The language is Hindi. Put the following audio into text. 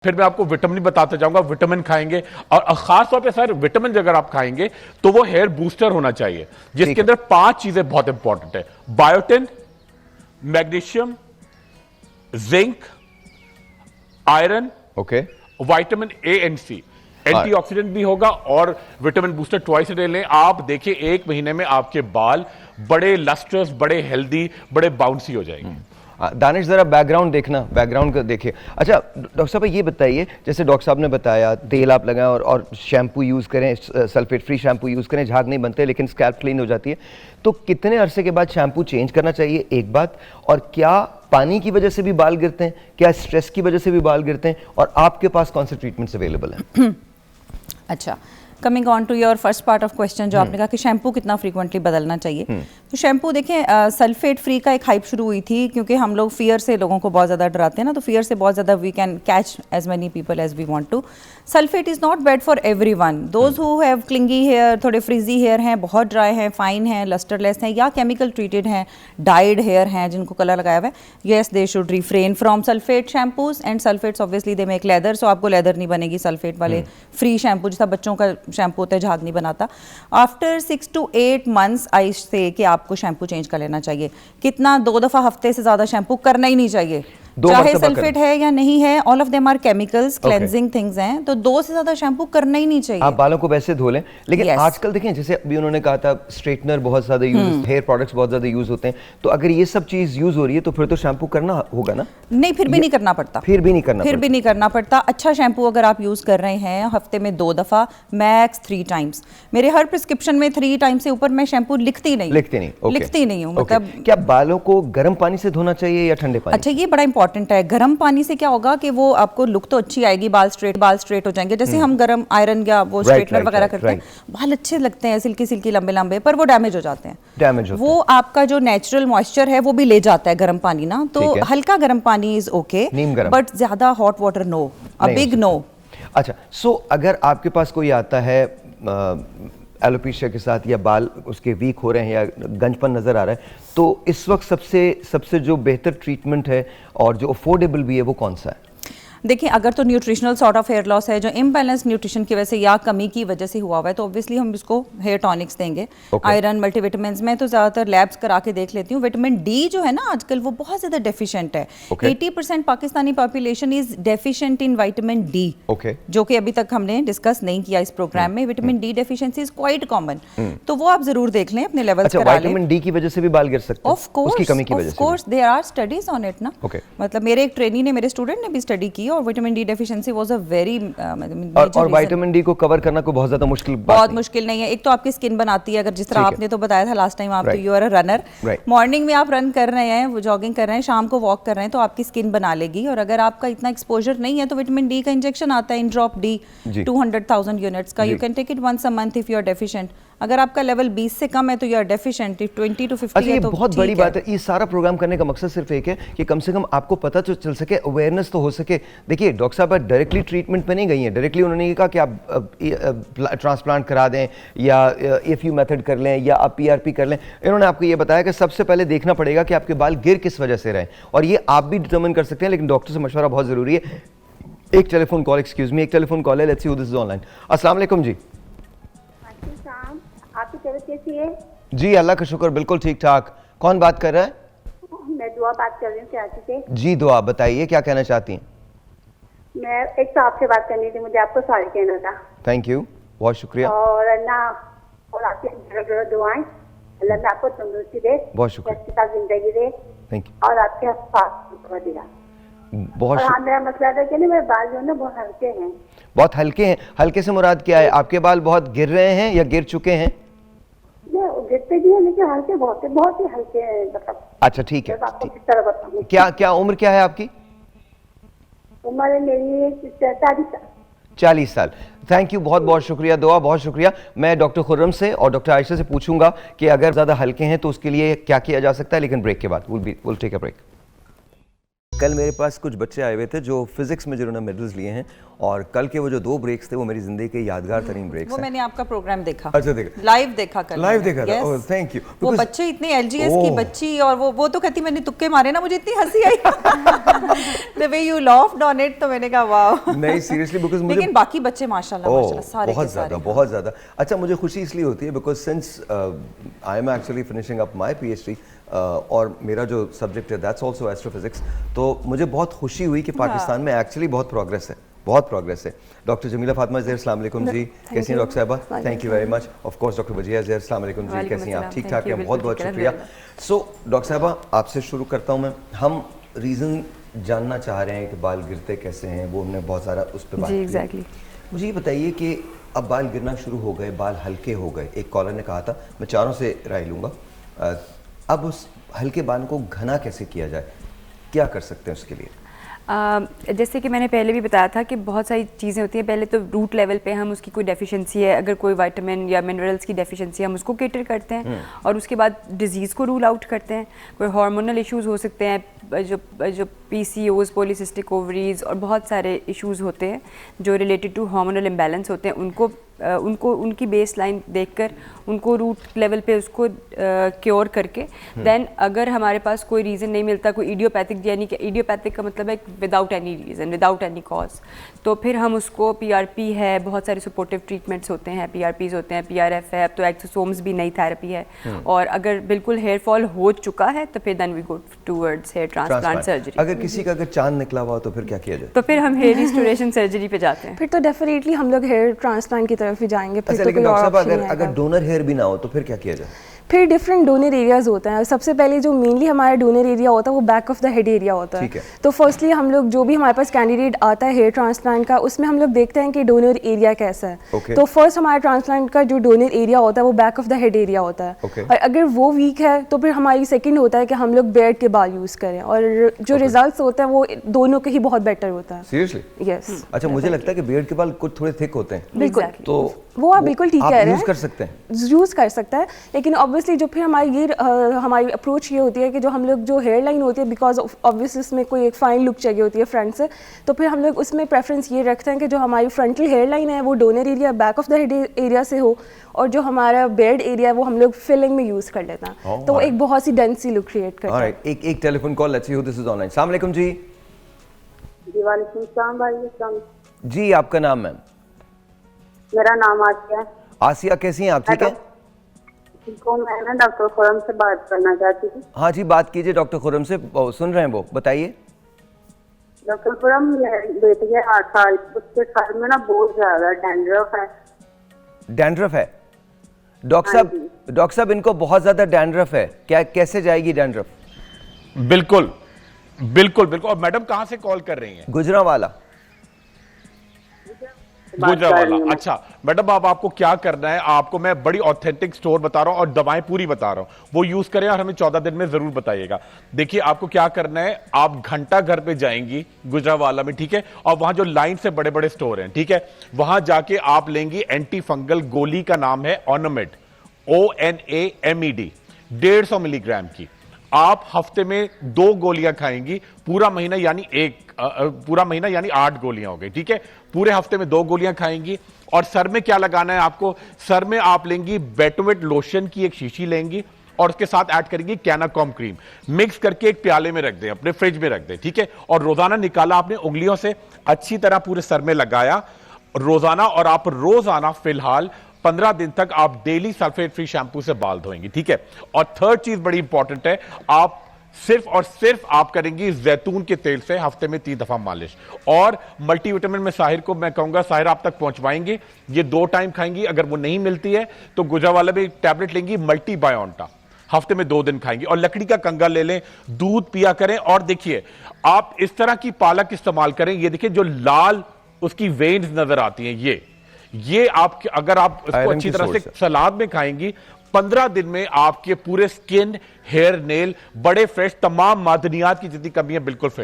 फिर मैं आपको विटामिन बताता जाऊंगा, विटामिन खाएंगे और खास तौर पे सर विटामिन अगर आप खाएंगे तो वो हेयर बूस्टर होना चाहिए जिसके अंदर 5 चीजें बहुत इंपॉर्टेंट है। Biotin, magnesium, zinc, iron, okay, vitamin A and C. Antioxidant भी होगा और विटामिन बूस्टर ट्वाइस डे लें। आप देखिए 1 महीने में आपके बाल बड़े लस्ट्रस, बड़े हेल्दी, बड़े बाउंसी हो जाएंगे। दानिश जरा बैकग्राउंड देखना, बैकग्राउंड को देखिए। अच्छा डॉक्टर साहब ये बताइए, जैसे डॉक्टर साहब ने बताया तेल आप लगाएं और शैम्पू यूज़ करें, सल्फेट फ्री शैम्पू यूज़ करें, झाग नहीं बनते लेकिन स्कैल्प क्लीन हो जाती है, तो कितने अरसे के बाद शैम्पू चेंज करना चाहिए, एक बात। और क्या पानी की वजह से भी बाल गिरते हैं, क्या स्ट्रेस की वजह से भी बाल गिरते हैं, और आपके पास कौन से ट्रीटमेंट्स अवेलेबल हैं? अच्छा, coming on to your first part of question, जो आपने कहा कि शैम्पू कितना फ्रीक्वेंटली बदलना चाहिए, तो शैम्पू देखें, सल्फेट फ्री का एक हाइप शुरू हुई थी क्योंकि हम लोग फियर से लोगों को बहुत ज़्यादा डराते हैं ना, तो फियर से बहुत ज़्यादा we can catch as many people as we want to. Sulphate is not bad for everyone. Those who have clingy hair, थोड़े फ्रिजी हेयर हैं, बहुत ड्राई हैं, फाइन हैं, लस्टरलेस हैं, या केमिकल ट्रीटेड हैं, डाइड हेयर हैं जिनको कलर लगाया हुआ है, yes they should refrain from sulphate shampoos. And sulphates obviously they make lather, so आपको लेदर नहीं बनेगी सल्फेट वाले फ्री शैम्पू, जिसका बच्चों का शैम्पू होता है, झाग नहीं बनाता। आफ्टर 6 to 8 months आई से कि आपको शैम्पू चेंज कर लेना चाहिए। कितना? 2 दफ़ा हफ्ते से ज़्यादा शैम्पू करना ही नहीं चाहिए, चाहे सल्फेट है या नहीं है, all of them are chemicals, cleansing things हैं, तो 2 से ज्यादा शैम्पू करना ही नहीं चाहिए। आप बालों को वैसे धो लें, लेकिन आजकल देखें जैसे अभी उन्होंने कहा था स्ट्रेटनर बहुत ज्यादा यूज, हेयर प्रोडक्ट्स बहुत ज्यादा यूज होते हैं, तो अगर ये सब चीज यूज हो रही है तो फिर तो शैम्पू करना होगा ना? नहीं, फिर भी नहीं करना पड़ता, फिर भी नहीं करना पड़ता। अच्छा शैम्पू अगर आप यूज कर रहे हैं हफ्ते में 2 दफा, मैक्स 3 टाइम्स। मेरे हर प्रिस्क्रिप्शन में 3 टाइम्स से ऊपर मैं शैम्पू लिखती नहीं हूँ। मतलब क्या बालों को गर्म पानी से धोना चाहिए या ठंडे पानी? अच्छा, ये बड़ा इंपॉर्टेंट है। गर्म पानी से क्या होगा कि वो आपको लुक तो अच्छी आएगी, बाल स्ट्रेट हो जाएंगे, जैसे हम गर्म आयरन या वो स्ट्रेटनर वगैरह करते हैं, बाल अच्छे लगते हैं, सिल्की लंबे लंबे, पर वो डैमेज हो जाते हैं। वो आपका जो नेचुरल मॉइस्चर है वो भी ले जाता है गर्म पानी ना, तो हल्का गर्म पानी इज ओके, बट ज्यादा hot water no, a big no. अच्छा, सो अगर आपके पास कोई आता है एलोपेशिया के साथ, या बाल उसके वीक हो रहे हैं या गंजपन नज़र आ रहा है, तो इस वक्त सबसे जो बेहतर ट्रीटमेंट है और जो अफोर्डेबल भी है वो कौन सा है? देखिए, अगर तो nutritional sort of hair loss है जो इम्बैलेंस न्यूट्रिशन की वजह से या कमी की वजह से हुआ हुआ है, तो ऑब्वियसली हम इसको हेयर टॉनिक्स देंगे। आयरन, मल्टीविटामिन्स में तो ज़्यादातर लैब्स करा के देख लेती हूँ। विटामिन डी जो है ना आजकल वो बहुत ज़्यादा डेफिशिएंट है। 80% Pakistani population is deficient in vitamin D, जो कि अभी तक हमने डिस्कस नहीं किया इस प्रोग्राम में। Vitamin D deficiency is quite common, तो वो आप जरूर देख लें, अपने लेवल्स करा लें। विटामिन डी की वजह से भी बाल गिर सकते हैं, of course there are studies on it ना। मतलब मेरे एक ट्रेनी ने, मेरे स्टूडेंट ने भी स्टडी की, और vitamin D deficiency was a very और विटामिन डी को कवर करना कोई बहुत ज्यादा मुश्किल बात बहुत मुश्किल नहीं है। एक तो आपकी स्किन बनाती है, अगर जिस तरह आपने तो बताया था लास्ट टाइम, आप तो you are a runner, morning में आप रन कर रहे हैं, वो जॉगिंग कर रहे हैं, शाम को वॉक कर रहे हैं, तो आपकी स्किन बना लेगी। और अगर आपका इतना एक्सपोजर नहीं है तो विटामिन डी का इंजेक्शन आता है, इन ड्रॉप डी 200,000 यूनिट्स का, you can take it once a month if you are deficient. अगर आपका लेवल 20 से कम है तो यू आर डेफिशिएंट, 20 to 50 है तो बहुत बड़ी बात है। ये सारा प्रोग्राम करने का मकसद सिर्फ एक है कि कम से कम आपको पता तो चल सके, अवेयरनेस तो हो सके। देखिए डॉक्टर साहब डायरेक्टली ट्रीटमेंट पे नहीं गई हैं, डायरेक्टली उन्होंने ये कहा कि आप ट्रांसप्लांट करा दें या एफयू मेथड कर लें या आप पीआरपी कर लें। इन्होंने आपको ये बताया कि सबसे पहले देखना पड़ेगा कि आपके बाल गिर किस वजह से रहे, और ये आप भी डिटर्मिन कर सकते हैं, लेकिन डॉक्टर से मशवरा बहुत जरूरी है। एक टेलीफोन कॉल, एक्सक्यूज मी, एक टेलीफोन कॉल है, let's see who this is online. अस्सलाम वालेकुम जी। आपकी तबीयत कैसी है? जी अल्लाह का शुक्र, बिल्कुल ठीक ठाक। कौन बात कर रहा है? मैं दुआ बात कर रही हूँ कराची से। जी दुआ, बताइए क्या कहना चाहती हैं? मैं एक तो आपसे बात करनी थी, मुझे आपको सॉरी कहना था। थैंक यू, बहुत शुक्रिया। और अल्लाह और आपकी दुआएं, अल्लाह ने आपको तंदुरुस्ती दे, बहुत शुक्रिया, जिंदगी दे, थैंक यू, और आपके साथ दिया। बहुत हाँ, मेरा मसला था कि मेरे बाल जो है ना बहुत हल्के हैं। बहुत हल्के हैं? हल्के से मुराद क्या है? आपके बाल बहुत गिर रहे हैं या गिर चुके हैं? गिरते भी हैं लेकिन हल्के बहुत ही हल्के हैं। मतलब अच्छा ठीक है, आपको किस तरह बताऊं? क्या उम्र क्या है आपकी? उम्र मेरी 40 साल। थैंक यू, बहुत बहुत शुक्रिया, दुआ, बहुत शुक्रिया। मैं डॉक्टर खुर्रम से और डॉक्टर आयशा से पूछूंगा कि अगर ज़्यादा हल्के हैं तो उसके लिए क्या किया जा सकता है, लेकिन ब्रेक के बाद विल टेक अ ब्रेक। कल मेरे पास कुछ बच्चे आए हुए थे जो फिजिक्स में जिन्होंने मेडल्स लिए हैं, और कल के वो जो 2 ब्रेक्स थे वो मेरी जिंदगी के यादगार तरीन ब्रेक्स वो हैं। मैंने आपका प्रोग्राम देखा। अच्छा, देखा, लाइव देखा कल। लाइव देखा था। Yes. Oh, thank you. वो बच्चे इतने एलजीएस की बच्ची, और वो तो कहती मैंने तुक्के मारे ना, मुझे इतनी हंसी आई the way you laughed on it, तो मैंने कहा वाह। नहीं, सीरियसली, बिकॉज मुझे लेकिन बाकी बच्चे माशाल्लाह सारे बहुत के सारे। ज़्यादा, बहुत ज़्यादा। अच्छा, मुझे खुशी इसलिए होती है because since I am actually finishing up my PhD, और मेरा जो सब्जेक्ट है दैट्स आल्सो एस्ट्रोफिजिक्स, तो मुझे बहुत खुशी हुई कि पाकिस्तान में एक्चुअली बहुत प्रोग्रेस है, बहुत प्रोग्रेस है। डॉक्टर जमीला फातिमा ज़ेर, अस्सलाम वालेकुम जी, कैसी हैं डॉक्टर साहबा? Thank you very much. Of course doctor Wajiha Zer, अस्सलाम वालेकुम जी, कैसी हैं आप? ठीक ठाक हैं, बहुत बहुत शुक्रिया। सो डॉक्टर साहबा, आपसे शुरू करता हूँ मैं। हम रीज़न जानना चाह रहे हैं कि बाल गिरते कैसे हैं, वो हमने बहुत सारा उस पर बात की। एग्जैक्टली। मुझे ये बताइए कि अब बाल गिरना शुरू हो गए, बाल हल्के हो गए। एक कॉलर ने कहा था, मैं चारों से राय लूँगा, अब उस हल्के बाल को घना कैसे किया जाए, क्या कर सकते हैं उसके लिए? जैसे कि मैंने पहले भी बताया था कि बहुत सारी चीज़ें होती हैं। पहले तो रूट लेवल पे हम उसकी कोई डेफिशिएंसी है, अगर कोई विटामिन या मिनरल्स की डेफिशिएंसी है, हम उसको केटर करते हैं और उसके बाद डिजीज़ को रूल आउट करते हैं। कोई हार्मोनल इश्यूज़ हो सकते हैं, जो PCOS, पॉलीसिस्टिक ओवरीज, और बहुत सारे इश्यूज़ होते हैं जो रिलेटेड टू हार्मोनल इम्बैलेंस होते हैं। उनको उनकी बेस लाइन देखकर उनको रूट लेवल पे उसको क्योर करके देन अगर हमारे पास कोई रीज़न नहीं मिलता, कोई इडियोपैथिक, यानी कि इडियोपैथिक का मतलब है without any reason, without any cause, तो फिर हम उसको PRP है, बहुत सारे सपोर्टिव ट्रीटमेंट्स होते हैं, PRPs होते हैं, PRF है, अब तो एक्सोसोम्स भी नई थेरेपी है। और अगर बिल्कुल हेयर फॉल हो चुका है तो फिर then we go towards hair transplant surgery. अगर किसी का चांद निकला हुआ तो फिर क्या किया जाए? तो फिर हम हेयर रिस्टोरेशन सर्जरी पे जाते हैं। फिर तो डेफिनेटली हम लोग हेयर ट्रांसप्लांट की तरफ ही जाएंगे। फिर अच्छा, तो लेकिन कोई और डॉक्टर साहब, ऑप्शन नहीं अगर आएगा। डोनर हेयर भी ना हो तो फिर क्या किया जाए? फिर डिफरेंट डोनर एरियाज होते हैं। सबसे पहले जो मेनली हमारा डोनर एरिया होता है वो back of the head area होता है। ठीक है। तो फर्स्टली हम लोग जो भी हमारे पास कैंडिडेट आता है हेयर ट्रांसप्लांट का, उसमें हम लोग देखते हैं कि डोनर एरिया कैसा है। Okay. तो फर्स्ट हमारा ट्रांसप्लांट का जो डोनर एरिया होता है वो back of the head area होता है। Okay. और अगर वो वीक है तो फिर हमारी सेकंड होता है कि हम लोग बेड के बाल यूज़ करें, और जो रिजल्ट्स होते हैं वो दोनों के ही बहुत बेटर होता है। सीरियसली? यस। अच्छा, मुझे लगता है कि बियर्ड के बाल कुछ थोड़े थिक होते हैं, बिल्कुल। Exactly. तो वो आप बिल्कुल ठीक आप कह रहे हैं, यूज कर सकते हैं। यूज़ कर सकता है, लेकिन ऑब्वियसली जो फिर हमारी अप्रोच ये होती है कि जो हम लोग जो हेयर लाइन होती है, बिकॉज ऑब्वियसली उसमें कोई एक फाइन लुक चाहिए होती है फ्रंट से, तो फिर हम लोग उसमें प्रेफरेंस ये रखते हैं कि जो हमारी फ्रंटल हेयर लाइन है वो donor area back of the head area से हो, और जो हमारा बेड एरिया है वो हम लोग फिलिंग में यूज़ कर लेते हैं। तो वो एक बहुत सी डेंस सी लुक क्रिएट करता है। ऑलराइट, एक telephone call, let's see who this is online. अस्सलाम वालेकुम जी। जी वालेकुम सलाम भाई। अस्सलाम। जी, आपका नाम मैम? मेरा नाम आसिया है। आसिया, कैसी हैं आप? ठीक है। को मैं ना डॉक्टर खुरम से बात करना चाहती थी। हाँ जी, बात कीजिए डॉक्टर खुरम से, सुन रहे हैं वो, बताइए। डॉक्टर खुरम, मेरी बेटी है 8 साल, उसके सर में ना बहुत ज्यादा डैंड्रफ है। डैंड्रफ है? डॉक्टर साहब इनको बहुत ज्यादा डैंड्रफ है क्या? कैसे जाएगी डैंड्रफ? बिल्कुल बिल्कुल बिल्कुल। और मैडम कहां से कॉल कर रही हैं? गुजरांवाला। गुजरांवाला, अच्छा मैडम, अब आपको क्या करना है, आपको मैं बड़ी ऑथेंटिक स्टोर बता रहा हूं और दवाएं पूरी बता रहा हूं, वो यूज करें और हमें 14 दिन में जरूर बताइएगा। देखिए, आपको क्या करना है, आप घंटा घर पे जाएंगी गुजरांवाला में, ठीक है, और वहां जो लाइन से बड़े बड़े स्टोर हैं, ठीक है, वहां जाके आप लेंगी एंटी फंगल गोली का नाम है ऑनमेड, ONAMED, 150 मिलीग्राम की। आप हफ्ते में 2 गोलियां खाएंगी, पूरा महीना यानी 8 गोलियां हो गई, ठीक है। पूरे हफ्ते में 2 गोलियां खाएंगी। और सर में क्या लगाना है आपको? सर में आप लेंगी बेटोवेट लोशन की एक शीशी लेंगी और उसके साथ ऐड करेंगी कैनाकॉम क्रीम, मिक्स करके एक प्याले में रख दें, अपने फ्रिज में रख दें, ठीक है। और रोजाना निकाला आपने उंगलियों से, अच्छी तरह पूरे सर में लगाया रोजाना, और आप रोजाना फिलहाल 15 दिन तक आप डेली सल्फेट फ्री शैम्पू से बाल धोएंगी, ठीक है। और थर्ड चीज बड़ी इंपॉर्टेंट है, आप सिर्फ और सिर्फ आप करेंगी जैतून के तेल से हफ्ते में 3 दफा मालिश। और मल्टीविटामिन में साहिर को मैं कहूंगा, साहिर आप तक पहुंचवाएंगे, ये 2 टाइम खाएंगी। अगर वो नहीं मिलती है तो गुजरांवाला में एक टैबलेट लेंगी मल्टी बायोंटा, हफ्ते में 2 दिन खाएंगी। और लकड़ी का कंगा ले लें, दूध पिया करें। और देखिए, आप इस तरह की पालक इस्तेमाल करें, ये देखिए जो लाल उसकी वेन्स नजर आती हैं, ये आप अगर आप इसको अच्छी तरह से सलाद में खाएंगी, 15 दिन में आपके पूरे स्किन, हेयर, नेल बड़े फ्रेश, तमाम मादनियात की जितनी कमी है बिल्कुल फिट